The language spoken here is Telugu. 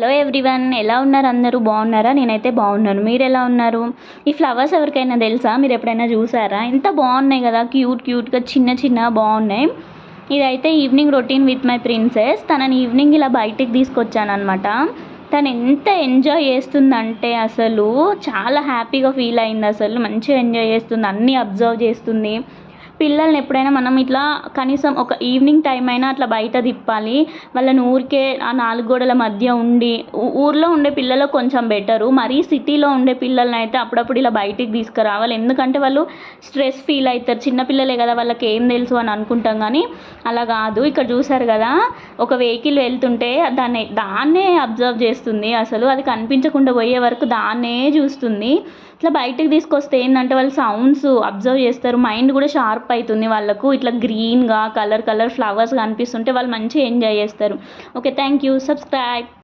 హలో ఎవ్రీవన్, ఎలా ఉన్నారు? అందరూ బాగున్నారా? నేనైతే బాగున్నాను. మీరు ఎలా ఉన్నారు? ఈ ఫ్లవర్స్ ఎవరికైనా తెలుసా? మీరు ఎప్పుడైనా చూసారా? ఎంత బాగున్నాయి కదా, క్యూట్గా చిన్న చిన్న బాగున్నాయి. ఇదైతే evening routine with my princess. తనని ఈవినింగ్ ఇలా బయటికి తీసుకొచ్చాను అనమాట. తను ఎంత ఎంజాయ్ చేస్తుందంటే అసలు చాలా హ్యాపీగా ఫీల్ అయింది. అసలు మంచిగా ఎంజాయ్ చేస్తుంది, అన్నీ అబ్జర్వ్ చేస్తుంది. పిల్లల్ని ఎప్పుడైనా మనం ఇట్లా కనీసం ఒక ఈవినింగ్ టైం అయినా అట్లా బయట తిప్పాలి. వాళ్ళని ఊరికే ఆ నాలుగు గోడల మధ్య ఉండి, ఊర్లో ఉండే పిల్లలు కొంచెం బెటరు. మరీ సిటీలో ఉండే పిల్లల్ని అయితే అప్పుడప్పుడు ఇలా బయటికి తీసుకురావాలి. ఎందుకంటే వాళ్ళు స్ట్రెస్ ఫీల్ అవుతారు. చిన్నపిల్లలే కదా, వాళ్ళకి ఏం తెలుసు అని అనుకుంటాం, కానీ అలా కాదు. ఇక్కడ చూసారు కదా, ఒక వెహికల్ వెళ్తుంటే దాన్నే అబ్జర్వ్ చేస్తుంది. అసలు అది కనిపించకుండా పోయే వరకు దాన్నే చూస్తుంది. ఇట్లా బయటకు తీసుకొస్తే ఏంటంటే వాళ్ళు సౌండ్స్ అబ్జర్వ్ చేస్తారు, మైండ్ కూడా షార్ప్ అవుతుంది వాళ్ళకు. ఇట్లా గ్రీన్గా కలర్ ఫ్లవర్స్ కనిపిస్తుంటే వాళ్ళు మంచిగా ఎంజాయ్ చేస్తారు. Okay, thank you. సబ్స్క్రైబ్.